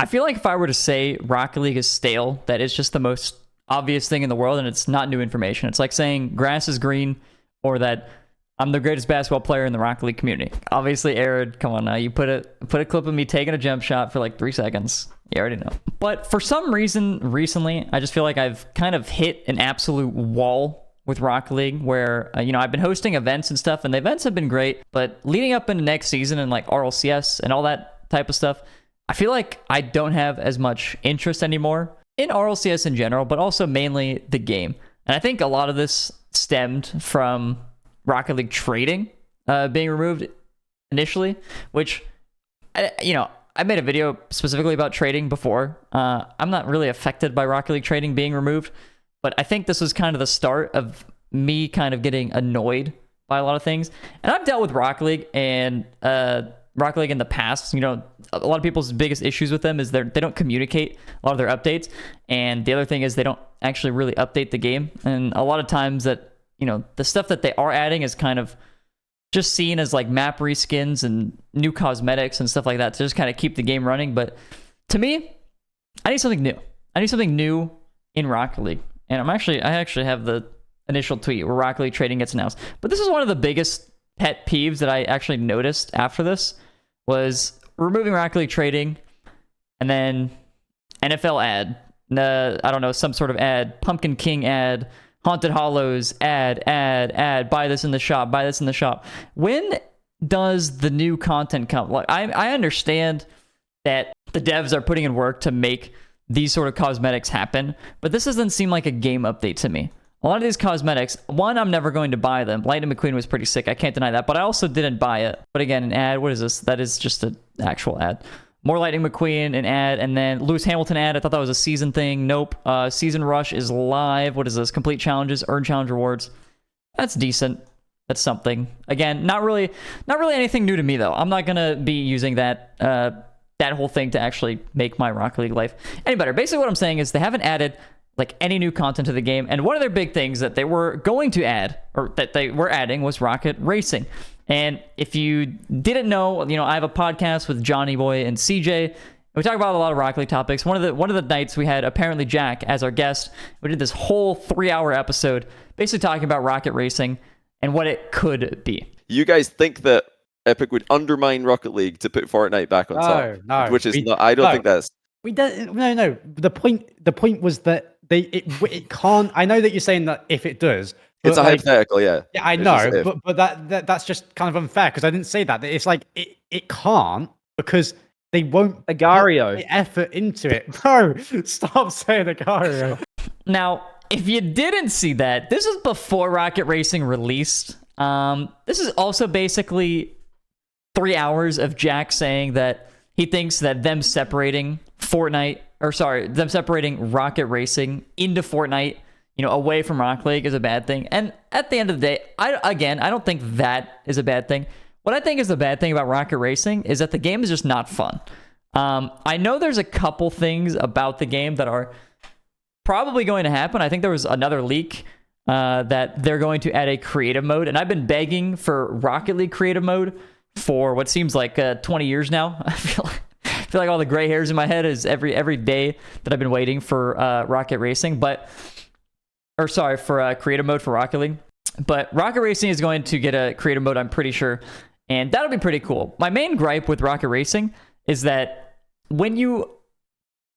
I feel like if I were to say Rocket League is stale, that is just the most obvious thing in the world, and it's not new information. It's like saying grass is green, or that I'm the greatest basketball player in the Rocket League community. Obviously, Arid, come on now. You put a clip of me taking a jump shot for like 3 seconds. You already know. But for some reason, recently, I just feel like I've kind of hit an absolute wall with Rocket League where, I've been hosting events and stuff, and the events have been great. But leading up into next season and like RLCS and all that type of stuff, I feel like I don't have as much interest anymore in RLCS in general, but also mainly the game. And I think a lot of this stemmed from Rocket League trading being removed initially, which, I made a video specifically about trading before. I'm not really affected by Rocket League trading being removed, but I think this was kind of the start of me kind of getting annoyed by a lot of things. And I've dealt with Rocket League and Rocket League in the past. A lot of people's biggest issues with them is they don't communicate a lot of their updates, and the other thing is they don't actually really update the game. And a lot of times that the stuff that they are adding is kind of just seen as like map reskins and new cosmetics and stuff like that to just kind of keep the game running. But to me, I need something new. I need something new in Rocket League, and I actually have the initial tweet where Rocket League trading gets announced. But this is one of the biggest pet peeves that I actually noticed after this was removing Rocket League trading, and then NFL ad, I don't know, some sort of ad, Pumpkin King ad, Haunted Hollows ad, buy this in the shop. When does the new content come? Like, I understand that the devs are putting in work to make these sort of cosmetics happen, but this doesn't seem like a game update to me. A lot of these cosmetics, one, I'm never going to buy them. Lightning McQueen was pretty sick. I can't deny that. But I also didn't buy it. But again, an ad, what is this? That is just an actual ad. More Lightning McQueen, an ad. And then Lewis Hamilton ad. I thought that was a season thing. Nope. Season Rush is live. What is this? Complete challenges, earn challenge rewards. That's decent. That's something. Again, not really anything new to me, though. I'm not going to be using that whole thing to actually make my Rocket League life any better. Basically, what I'm saying is they haven't added like any new content to the game, and one of their big things that they were going to add, or that they were adding, was Rocket Racing. And if you didn't know, I have a podcast with Johnny Boy and CJ. We talk about a lot of Rocket League topics. One of the nights we had apparently Jack as our guest. We did this whole 3-hour episode basically talking about Rocket Racing and what it could be. You guys think that Epic would undermine Rocket League to put Fortnite back on top? No, which is not. I don't think that's. We don't. No. The point was that it can't. I know that you're saying that if it does, It's a hypothetical, yeah. Yeah, I know, but that's just kind of unfair because I didn't say that. It's like it can't because they won't Agario put the effort into it. Bro, stop saying Agario. Now, if you didn't see that, this is before Rocket Racing released. This is also basically 3 hours of Jack saying that he thinks that them separating Rocket Racing into Fortnite, away from Rocket League is a bad thing. And at the end of the day, I don't think that is a bad thing. What I think is the bad thing about Rocket Racing is that the game is just not fun. I know there's a couple things about the game that are probably going to happen. I think there was another leak that they're going to add a creative mode, and I've been begging for Rocket League creative mode for what seems like 20 years now. I feel like all the gray hairs in my head is every day that I've been waiting for Rocket Racing, for creative mode for Rocket League. But Rocket Racing is going to get a creative mode, I'm pretty sure, and that'll be pretty cool. My main gripe with Rocket Racing is that when you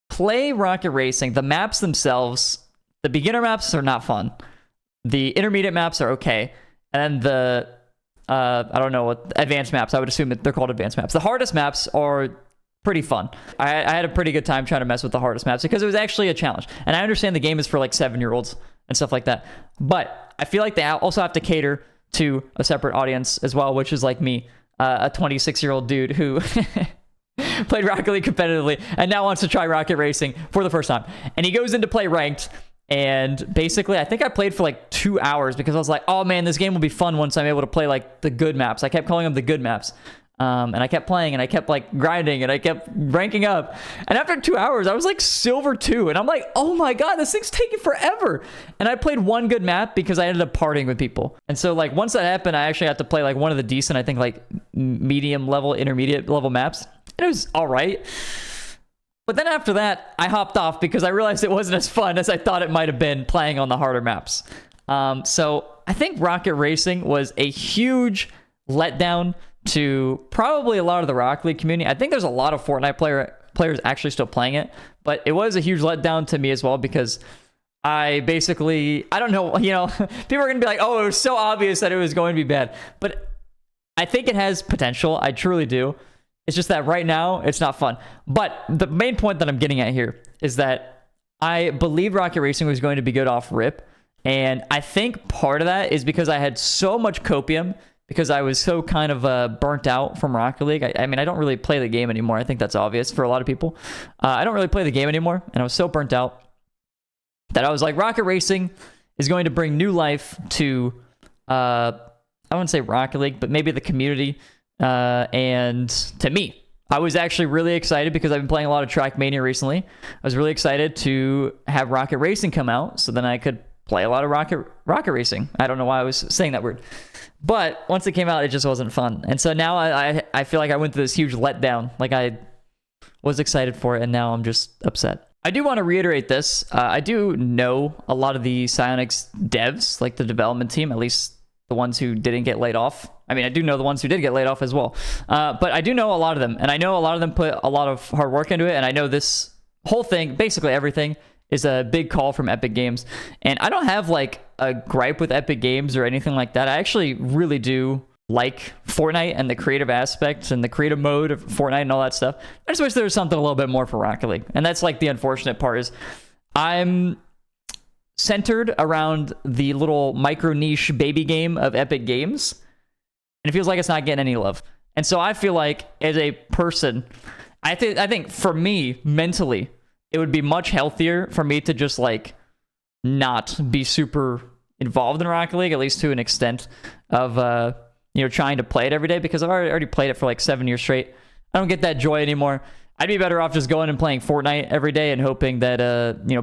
play Rocket Racing, the maps themselves, the beginner maps are not fun. The intermediate maps are okay, and then the I don't know what advanced maps. I would assume that they're called advanced maps. The hardest maps are pretty fun. I had a pretty good time trying to mess with the hardest maps because it was actually a challenge. And I understand the game is for like 7-year-olds and stuff like that. But I feel like they also have to cater to a separate audience as well, which is like me, a 26-year-old dude who played Rocket League competitively and now wants to try Rocket Racing for the first time. And he goes in to play ranked. And basically, I think I played for like 2 hours because I was like, oh man, this game will be fun once I'm able to play like the good maps. I kept calling them the good maps. And I kept playing and I kept like grinding and I kept ranking up. And after 2 hours, I was like silver 2. And I'm like, oh my God, this thing's taking forever. And I played one good map because I ended up partying with people. And so like once that happened, I actually had to play like one of the decent, I think like medium level, intermediate level maps. And it was all right. But then after that, I hopped off because I realized it wasn't as fun as I thought it might have been playing on the harder maps. So I think Rocket Racing was a huge letdown to probably a lot of the Rocket League community. I think there's a lot of Fortnite players actually still playing it, but it was a huge letdown to me as well because I don't know, people are going to be like, oh, it was so obvious that it was going to be bad. But I think it has potential. I truly do. It's just that right now, it's not fun. But the main point that I'm getting at here is that I believe Rocket Racing was going to be good off rip. And I think part of that is because I had so much copium, because I was so kind of burnt out from Rocket League. I mean, I don't really play the game anymore. I think that's obvious for a lot of people. I don't really play the game anymore, and I was so burnt out that I was like, Rocket Racing is going to bring new life to, I wouldn't say Rocket League, but maybe the community, and to me. I was actually really excited because I've been playing a lot of Trackmania recently. I was really excited to have Rocket Racing come out, so then I could play a lot of Rocket Racing. I don't know why I was saying that word. But once it came out, it just wasn't fun. And so now I feel like I went through this huge letdown. Like I was excited for it, and now I'm just upset. I do want to reiterate this. I do know a lot of the Psyonix devs, like the development team, at least the ones who didn't get laid off. I mean, I do know the ones who did get laid off as well. But I do know a lot of them, and I know a lot of them put a lot of hard work into it, and I know this whole thing, basically everything, is a big call from Epic Games. And I don't have like a gripe with Epic Games or anything like that. I actually really do like Fortnite and the creative aspects and the creative mode of Fortnite and all that stuff. I just wish there was something a little bit more for Rocket League. And that's like the unfortunate part is I'm centered around the little micro niche baby game of Epic Games. And it feels like it's not getting any love. And so I feel like as a person, I think for me mentally, it would be much healthier for me to just like not be super involved in Rocket League, at least to an extent of, trying to play it every day, because I've already played it for like 7 years straight. I don't get that joy anymore. I'd be better off just going and playing Fortnite every day and hoping that,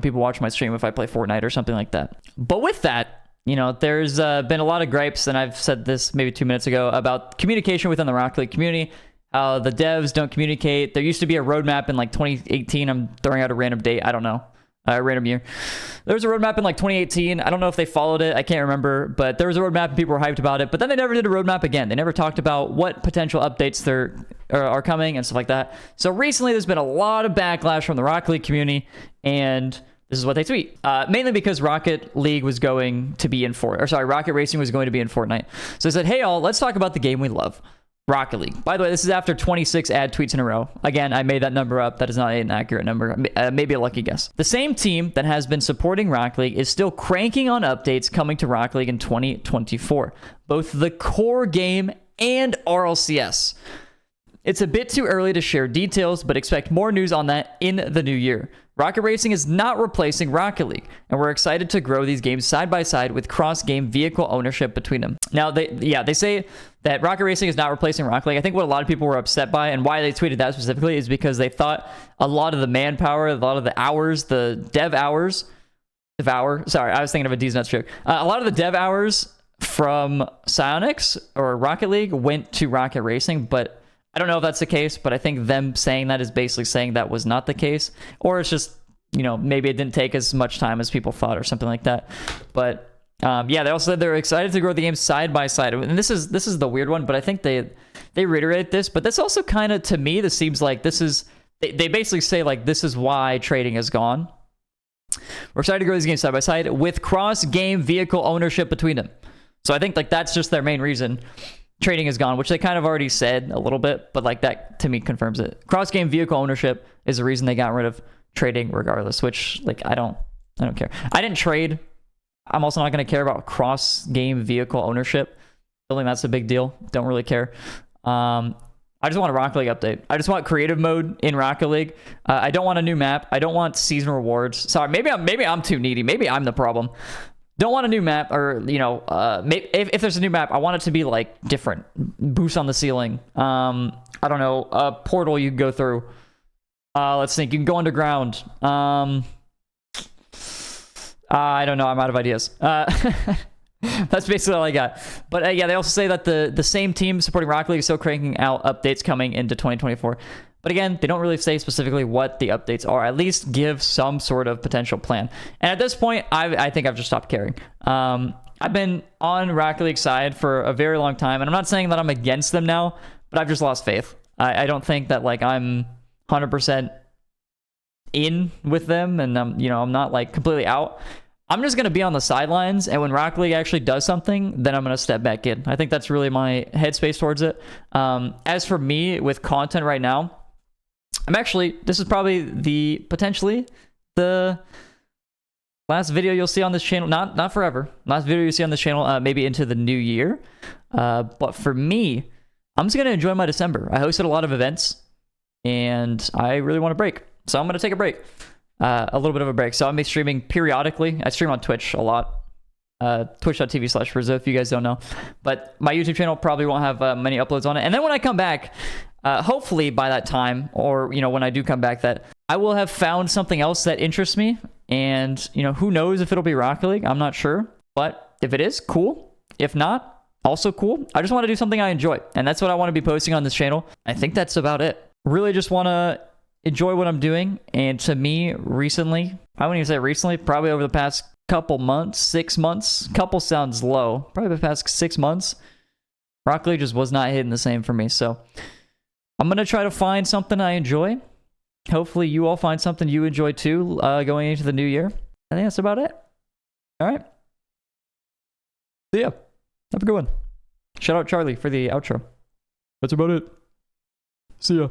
people watch my stream if I play Fortnite or something like that. But with that, there's been a lot of gripes, and I've said this maybe 2 minutes ago, about communication within the Rocket League community. The devs don't communicate. There used to be a roadmap in like 2018. I'm throwing out a random date. I don't know. A random year. There was a roadmap in like 2018. I don't know if they followed it. I can't remember, but there was a roadmap and people were hyped about it, but then they never did a roadmap again. They never talked about what potential updates are coming and stuff like that. So recently there's been a lot of backlash from the Rocket League community, and this is what they tweet. Mainly because Rocket Racing was going to be in Fortnite. So they said, hey all, let's talk about the game we love. Rocket League. By the way, this is after 26 ad tweets in a row. Again, I made that number up. That is not an accurate number. Maybe a lucky guess. The same team that has been supporting Rocket League is still cranking on updates coming to Rocket League in 2024. Both the core game and RLCS. It's a bit too early to share details, but expect more news on that in the new year. Rocket Racing is not replacing Rocket League, and we're excited to grow these games side by side with cross-game vehicle ownership between them. Now, they say that Rocket Racing is not replacing Rocket League. I think what a lot of people were upset by, and why they tweeted that specifically, is because they thought a lot of the manpower, a lot of the hours, the dev hours, sorry, I was thinking of a D's Nuts joke. A lot of the dev hours from Psyonix or Rocket League went to Rocket Racing, but I don't know if that's the case, but I think them saying that is basically saying that was not the case, or it's just, maybe it didn't take as much time as people thought or something like that. But they also said they're excited to grow the game side by side. And this is the weird one, but I think they reiterate this, but that's also kind of, to me, this seems like they basically say like, this is why trading is gone. We're excited to grow these games side by side with cross-game vehicle ownership between them. So I think like that's just their main reason. Trading is gone, which they kind of already said a little bit, but like that to me confirms it. Cross-game vehicle ownership is the reason they got rid of trading regardless, which like I don't care. I didn't trade. I'm also not going to care about cross-game vehicle ownership. I don't think that's a big deal. Don't really care. I just want a Rocket League update. I just want creative mode in Rocket League. I don't want a new map. I don't want season rewards. Sorry, maybe I'm too needy. Maybe I'm the problem. Don't want a new map, or if there's a new map, I want it to be like different, boost on the ceiling. I don't know, a portal you can go through. Let's think. You can go underground. I don't know. I'm out of ideas. That's basically all I got. But they also say that the same team supporting Rocket League is still cranking out updates coming into 2024. But again, they don't really say specifically what the updates are. At least give some sort of potential plan. And at this point, I think I've just stopped caring. I've been on Rocket League side for a very long time, and I'm not saying that I'm against them now, but I've just lost faith. I don't think that like I'm 100% in with them, and I'm not like completely out. I'm just gonna be on the sidelines, and when Rocket League actually does something, then I'm gonna step back in. I think that's really my headspace towards it. As for me with content right now, this is probably potentially the last video you'll see on this channel. Not forever. Last video you see on this channel, maybe into the new year. But for me, I'm just gonna enjoy my December. I hosted a lot of events, and I really want a break, so I'm gonna take a break, a little bit of a break. So I'm be streaming periodically. I stream on Twitch a lot. Twitch.tv/Rizzo if you guys don't know. But my YouTube channel probably won't have many uploads on it. And then when I come back, hopefully by that time, or when I do come back, that I will have found something else that interests me. And who knows if it'll be Rocket League? I'm not sure. But if it is, cool. If not, also cool. I just want to do something I enjoy, and that's what I want to be posting on this channel. I think that's about it. Really just want to enjoy what I'm doing. And to me, recently, I wouldn't even say recently, probably over the past couple months, 6 months, couple sounds low, probably the past 6 months, Rocket League just was not hitting the same for me. So I'm going to try to find something I enjoy. Hopefully you all find something you enjoy too, going into the new year. I think that's about it. All right. So yeah, have a good one. Shout out Charlie for the outro. That's about it. See ya.